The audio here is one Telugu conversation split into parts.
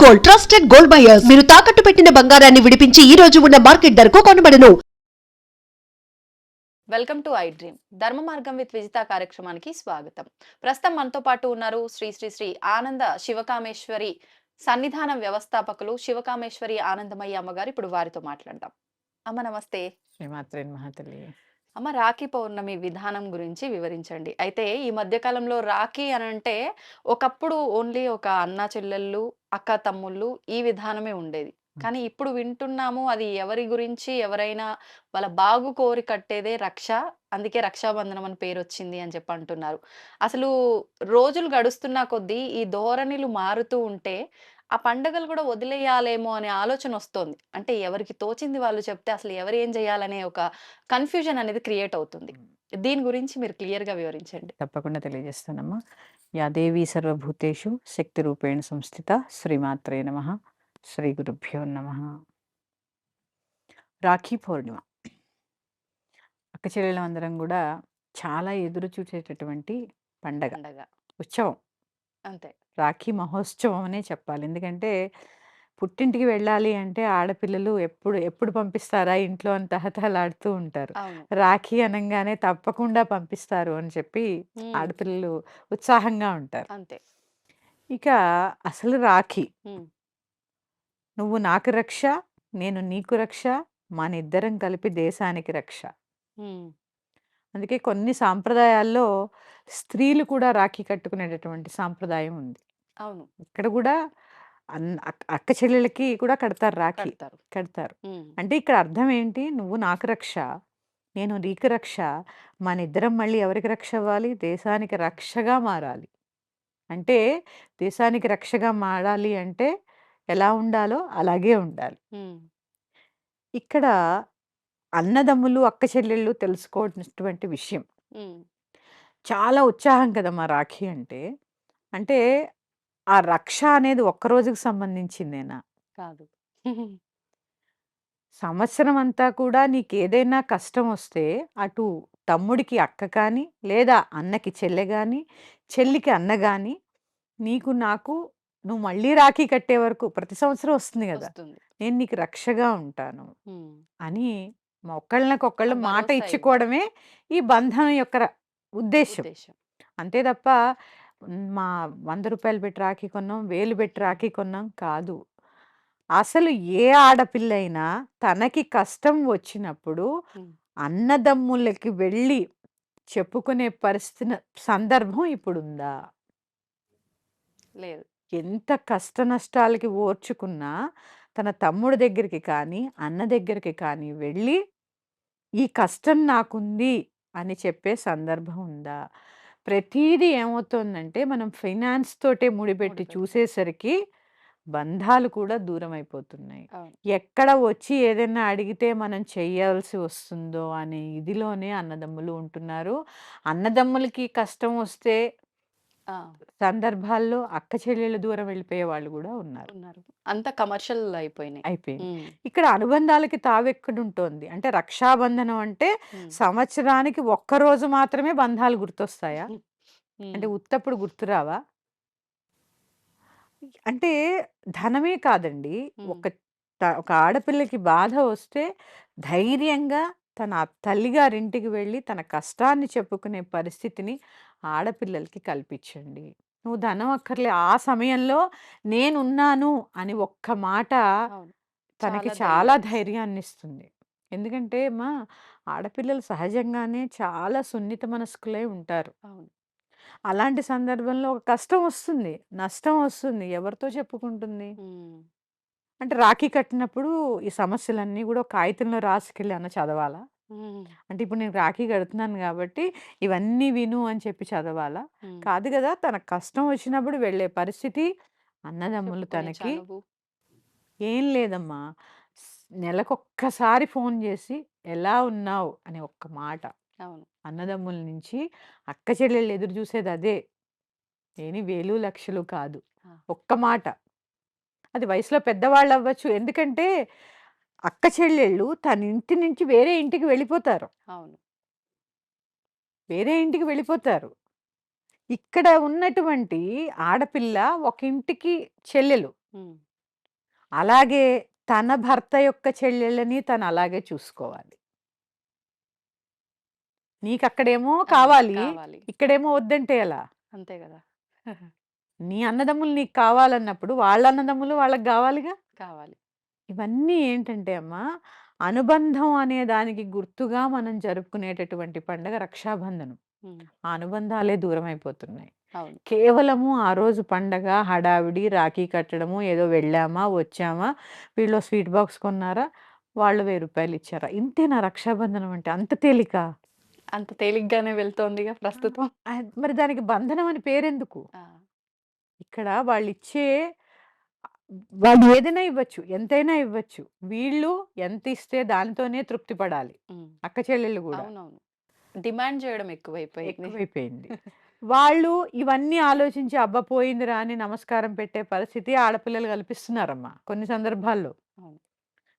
Gold trusted gold buyers. మీరు తాకట్టు పెట్టిన బంగారాన్ని విడిపించి ఈ రోజు ఉన్న మార్కెట్ ధరకు కొనబడను. వెల్కమ్ టు ఐ డ్రీమ్ ధర్మ మార్గం విత్ విజిత కార్యక్రమానికి స్వాగతం. ప్రస్తుతం మనతో పాటు ఉన్నారు శ్రీ శ్రీ శ్రీ ఆనంద శివకామేశ్వరి సన్నిధానం వ్యవస్థాపకులు శివకామేశ్వరి ఆనందమయ్య అమ్మగారు. ఇప్పుడు వారితో మాట్లాడదాం. అమ్మ నమస్తే. శ్రీమాత్రే నమః తల్లి. అమ్మ, రాఖీ పౌర్ణమి విధానం గురించి వివరించండి. అయితే ఈ మధ్య కాలంలో రాఖీ అనంటే ఒకప్పుడు ఓన్లీ ఒక అన్న చెల్లెళ్ళు, అక్క తమ్ముళ్ళు ఈ విధానమే ఉండేది. కానీ ఇప్పుడు వింటున్నాము అది ఎవరి గురించి ఎవరైనా వాళ్ళ బాగు కోరి కట్టేదే రక్ష. అందుకే రక్షాబంధనం అని పేరొచ్చింది అని చెప్పి అంటున్నారు. అసలు రోజులు గడుస్తున్న కొద్దీ ఈ ధోరణిలు మారుతూ ఉంటే ఆ పండుగలు కూడా వదిలేయాలేమో అనే ఆలోచన వస్తోంది. అంటే ఎవరికి తోచింది వాళ్ళు చెప్తే అసలు ఎవరు ఏం చేయాలనే ఒక కన్‌ఫ్యూజన్ అనేది క్రియేట్ అవుతుంది. దీని గురించి మీరు క్లియర్‌గా వివరించండి. తప్పకుండా తెలియజేస్తానమ్మా. యా దేవీ సర్వభూతేషు శక్తి రూపేణ సంస్థిత శ్రీమాత్రే నమః. శ్రీ గురుభ్యో నమః. రాఖీ పౌర్ణిమ అక్క చెల్లెళ్ళమందరం కూడా చాలా ఎదురు చూసేటటువంటి పండగ, పండగ. ఉత్సవం. అంతే. రాఖీ మహోత్సవం అనే చెప్పాలి. ఎందుకంటే పుట్టింటికి వెళ్ళాలి అంటే ఆడపిల్లలు ఎప్పుడు ఎప్పుడు పంపిస్తారా ఇంట్లో అని తహతహలాడుతూ ఉంటారు. అవును. రాఖీ అనంగానే తప్పకుండా పంపిస్తారు అని చెప్పి హ్మ్. ఆడపిల్లలు ఉత్సాహంగా ఉంటారు. అంతే. ఇక అసలు రాఖీ, హ్మ్. నువ్వు నాకు రక్ష, నేను నీకు రక్ష, మనిద్దరం కలిపి దేశానికి రక్ష. హ్మ్. అందుకే కొన్ని సాంప్రదాయాల్లో స్త్రీలు కూడా రాఖీ కట్టుకునేటటువంటి సాంప్రదాయం ఉంది. అవును. ఇక్కడ కూడా అక్క చెల్లెళ్ళకి కూడా కడతారు రాఖీ. కడతారు. కడతారు. హ్మ్. అంటే ఇక్కడ అర్థం ఏంటి? నువ్వు నాకు రక్ష, నేను నీకు రక్ష. మనిద్దరం మళ్ళీ ఎవరికి రక్ష అవ్వాలి? దేశానికి రక్షగా మారాలి. అంటే దేశానికి రక్షగా మారాలి అంటే ఎలా ఉండాలో అలాగే ఉండాలి. హ్మ్. ఇక్కడ అన్నదమ్ములు, అక్క చెల్లెళ్ళు తెలుసుకోవాల్సినటువంటి విషయం. హ్మ్. చాలా ఉత్సాహం కదమ్మా రాఖీ అంటే. అంటే ఆ రక్ష అనేది ఒక్క రోజుకి సంబంధించిందేనా? కాదు. సంవత్సరం అంతా కూడా నీకేదైనా కష్టం వస్తే అటు తమ్ముడికి అక్క కానీ, లేదా అన్నకి చెల్లె గాని, చెల్లికి అన్న గాని, నీకు నాకు నువ్వు మళ్ళీ రాఖీ కట్టే వరకు ప్రతి సంవత్సరం వస్తుంది గదా! వస్తుంది. నేను నీకు రక్షగా ఉంటాను హ్మ్. అని ఒకళ్ళనకొకళ్ళు ఆ మాట భరోసా ఇచ్చుకోవడమే ఈ బంధం యొక్క ఉద్దేశ్యం. ఉద్దేశ్యం. అంతే తప్ప మా రూ. 100 పెట్టి రాఖీ కొన్నాం, 1000 పెట్టి రాఖీ కొన్నాం కాదు. అసలు ఏ ఆడపిల్లైనా తనకి కష్టం వచ్చినప్పుడు హ్మ్. అన్నదమ్ములకి వెళ్ళి చెప్పుకునే సందర్భం ఇప్పుడుందా? లేదు. ఎంత కష్ట నష్టాలకి ఓర్చుకున్నా తన తమ్ముడి దగ్గరికి కానీ, అన్న దగ్గరికి కానీ వెళ్ళి ఈ కష్టం నాకుంది అని చెప్పే సందర్భం ఉందా? ప్రతీదీ ఏమవుతోందంటే మనం ఫైనాన్స్ తోటే ముడిపెట్టి ముడిపెడతాం. చూసేసరికి బంధాలు కూడా దూరమైపోతున్నాయి. అవును. ఎక్కడ వచ్చి ఏదైనా అడిగితే మనం చెయ్యాల్సి వస్తుందో అనే ఇదిలోనే అన్నదమ్ములు ఉంటున్నారు. అన్నదమ్ములకి కష్టం వస్తే ఆ! సందర్భాల్లో అక్క చెల్లెళ్ళు దూరం వెళ్ళిపోయే వాళ్ళు గూడా ఉన్నారు. ఉన్నారు. అంతా కమర్షియల్ అయిపోయినాయి. అయిపోయింది. హ్మ్. ఇక్కడ అనుబంధాలకి తావెక్కడుంటోంది? అంటే రక్షాబంధనం అంటే హ్మ్. సంవత్సరానికి ఒక్కరోజు మాత్రమే బంధాలు గుర్తొస్తాయా? హ్మ్. అంటే ఉత్తప్పుడు గుర్తురావా? అంటే ధనమే కాదండి. హ్మ్. ఒక ఆడపిల్లకి బాధ వస్తే ధైర్యంగా తన తల్లిగారింటికి వెళ్ళి తన కష్టాన్ని చెప్పుకునే పరిస్థితిని ఆడపిల్లలకి కల్పించండి. నువ్వు ధనం అక్కర్లే. ఆ సమయంలో నేనున్నాను అని ఒక్క మాట అవును. తనకి చాలా చాలా ధైర్యాన్నిస్తుంది. ధైర్యాన్నిస్తుంది. ఎందుకంటే ఆడపిల్లలు సహజంగానే చాలా సున్నిత మనస్కులై ఉంటారు. అవును. అలాంటి సందర్భంలో ఒక కష్టం వస్తుంది. నష్టం వస్తుంది. ఎవరితో చెప్పుకుంటుంది? హ్మ్. అంటే రాఖీ కట్టినప్పుడు ఈ సమస్యలన్నీ గూడా ఒక కాగితంలో రాసుకెళ్ళి అన్న చదవాలా? హ్మ్. అంటే ఇప్పుడు నేను రాఖీ కడుతున్నాను గాబట్టి ఇవన్నీ విను అని చెప్పి చదవాలా? హ్మ్. కాదు గదా! తనకు కష్టం వచ్చినప్పుడు వెళ్ళే పరిస్థితి అన్నదమ్ములు చెప్పుకునే తనకి చనువు. ఏం లేదమ్మా. నెలకొక్కసారి ఫోను జేసి ఎలా ఉన్నావు? అని ఒక్క మాట. అవును. అన్నదమ్ముల నుంచి అక్క చెల్లెళ్ళు ఎదురు జూసేది అదే. ఏని వేలు, లక్షలు కాదు. ఆ! ఒక్క మాట. అది వయసులో పెద్దవాళ్ళవ్వచ్చు. ఎందుకంటే అక్క చెల్లెళ్ళు తన ఇంటి నుంచి వేరే ఇంటికి వెళ్ళిపోతారు. అవును. వేరే ఇంటికి వెళ్ళిపోతారు. ఇక్కడ ఉన్నటువంటి ఆడపిల్ల ఒక ఇంటికి చెల్లెలు. హ్మ్. అలాగే తన భర్త యొక్క చెల్లెళ్ళని తను అలాగే చూసుకోవాలి. నీకక్కడేమో కావాలి, కావాలి. ఇక్కడేమో వద్దంటే ఎలా? అంతే గదా! నీ అన్నదమ్ములు నీకు కావాలన్నప్పుడు వాళ్ళ అన్నదమ్ములు వాళ్ళకి గావాలిగా. కావాలి. ఇవన్నీ ఏంటంటే అమ్మా, అనుబంధం అనే దానికి గుర్తుగా మనం జరుపుకునేటటువంటి పండగ రక్షాబంధనం. హ్మ్. ఆ అనుబంధాలే దూరమైపోతున్నాయి. అవును. కేవలము ఆ రోజు పండగ, హడావిడి, రాఖీ కట్టడము, ఏదో వెళ్ళామా, వచ్చామా, వీళ్ళో స్వీట్ బాక్స్ కొన్నారా, వాళ్ళు రూ. 1000 ఇచ్చారా? ఇంతేనా రక్షాబంధనం అంటే? అంత తేలికా? అంత తేలిగ్గానే వెళ్తోందిగా ఆ! ప్రస్తుతం. మరి దానికి బంధనం అని పేరెందుకు? ఆ! ఇక్కడ వాళ్ళిచ్చే వాళ్ళు ఏదైనా ఇవ్వచ్చు. ఎంతైనా ఇవ్వచ్చు. వీళ్ళు ఎంతిస్తే దానితోనే తృప్తి పడాలి. హ్మ్. అక్క చెల్లెళ్ళు గూడా. అవునవును. డిమాండ్ చేయడం ఎక్కువైపోయింది. ఎక్కువైపోయింది. వాళ్ళు ఇవన్నీ ఆలోచించి అబ్బా! పోయిందిరా అని నమస్కారం పెట్టే పరిస్థితి ఆడపిల్లలు కల్పిస్తున్నారమ్మా కొన్ని సందర్భాల్లో. అవును.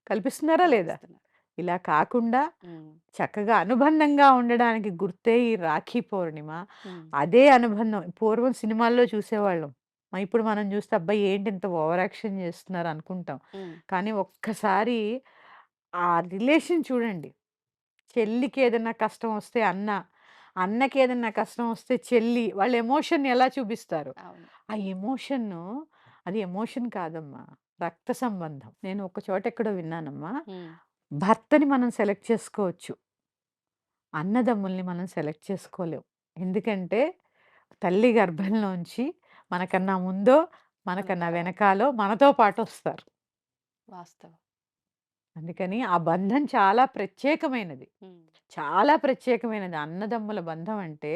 కల్పిస్తున్నారా లేదా? కల్పిస్తున్నారు. ఇలా కాకుండా హ్మ్. చక్కగా అనుబంధంగా ఉండడానికి గుర్తే ఈ రాఖీ పౌర్ణిమ. హ్మ్. అదే అనుబంధం పూర్వం సినిమాల్లో చూసేవాళ్ళం. ఇప్పుడు మనం చూస్తే అబ్బా! ఏంటి ఇంత ఓవర్ యాక్షన్ చేస్తున్నారు అనుకుంటాం. హ్మ్. కానీ ఒక్కసారి ఆ రిలేషన్ చూడండి. చెల్లికేదన్నా కష్టం వస్తే అన్న, అన్నకేదన్నా కష్టం వస్తే చెల్లి వాళ్ళ ఎమోషన్‌ని ఎలా చూపిస్తారు? అవును. ఆ ఎమోషన్ను అది ఎమోషన్ కాదమ్మా. రక్త సంబంధం. నేను ఒక చోట ఎక్కడో విన్నానమ్మా. హ్మ్. భర్తని మనం సెలెక్ట్ చేసుకోవచ్చు. అన్నదమ్ముల్ని మనం సెలెక్ట్ చేసుకోలేం. ఎందుకంటే తల్లి గర్భంలోంచి మనకన్నా ముందో, మన మనకన్నా తర్వాత. వెనకాలో మనతో పాటొస్తారు. వాస్తవం. అందుకని ఆ బంధం చాలా ప్రత్యేకమైనది. హ్మ్. చాలా ప్రత్యేకమైనది. అన్నదమ్ముల బంధం అంటే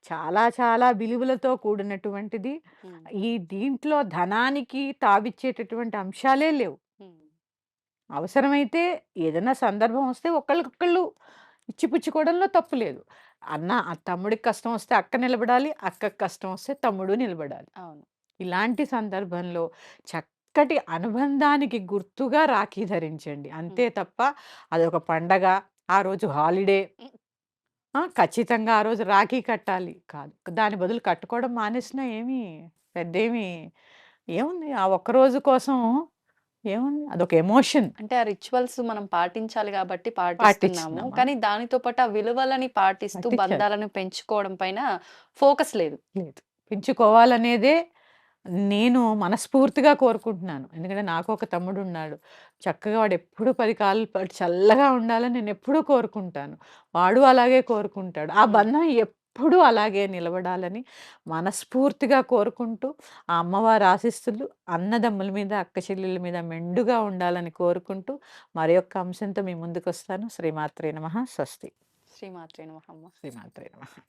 చాలా చాలా విలువలతో కూడినటువంటిది. హ్మ్. ఈ దీంట్లో ధనానికి తావిచ్చేటటువంటి అంశాలే లేవు. హ్మ్. అవసరమైతే ఏదైనా సందర్భం వస్తే ఒకళ్ళకొకళ్ళు ఇచ్చిపుచ్చుకోవడంలో తప్పు లేదు. తమ్ముడికి కష్టం వస్తే అక్క నిలబడాలి. అక్కకి కష్టం వస్తే తమ్ముడు నిలబడాలి. అవును. ఇలాంటి సందర్భంలో చక్కటి అనుబంధానికి గుర్తుగా రాఖీ ధరించండి. అంతే హ్మ్. తప్ప అదొక పండగ, ఆ రోజు హాలిడే, హ్మ్. ఖచ్చితంగా ఆ రోజు రాఖీ కట్టాలి కాదు. దాని బదులు కట్టుకోవడం మానేసినా పెద్దేమి ఏముంది? ఆ ఒక్కరోజు కోసం ఏముంది? అదొక ఎమోషన్. అంటే ఆ రిచువల్స్ మనం పాటించాలి గాబట్టి పాటిస్తున్నాము. పాటిస్తున్నామా? కానీ దానితో పాటు ఆ విలువలని పాటిస్తూ పట్టించాలి. బంధాలను పెంచుకోవడం పైన ఫోకస్ లేదు. లేదు. పెంచుకోవాలనేదే నేను మనస్ఫూర్తిగా కోరుకుంటున్నాను. ఎందుకంటే నాకొక తమ్ముడున్నాడు. చక్కగా వాడెప్పుడు 10 కాలాల పాటు చల్లగా ఉండాలని నేనెప్పుడూ కోరుకుంటాను. వాడు అలాగే కోరుకుంటాడు. ఆ హ్మ్. బంధం ఎప్పుడూ అలాగే నిలబడాలని మనస్ఫూర్తిగా కోరుకుంటూ, ఆ అమ్మవారి ఆశీస్సులు అన్నదమ్ముల మీద, అక్క చెల్లెళ్ళ మీద మెండుగా ఉండాలని కోరుకుంటూ, మరొక్క అంశంతో మీ ముందుకొస్తాను. శ్రీమాత్రే నమః. స్వస్తి. శ్రీమాత్రే నమః అమ్మ. శ్రీమాత్రే నమః.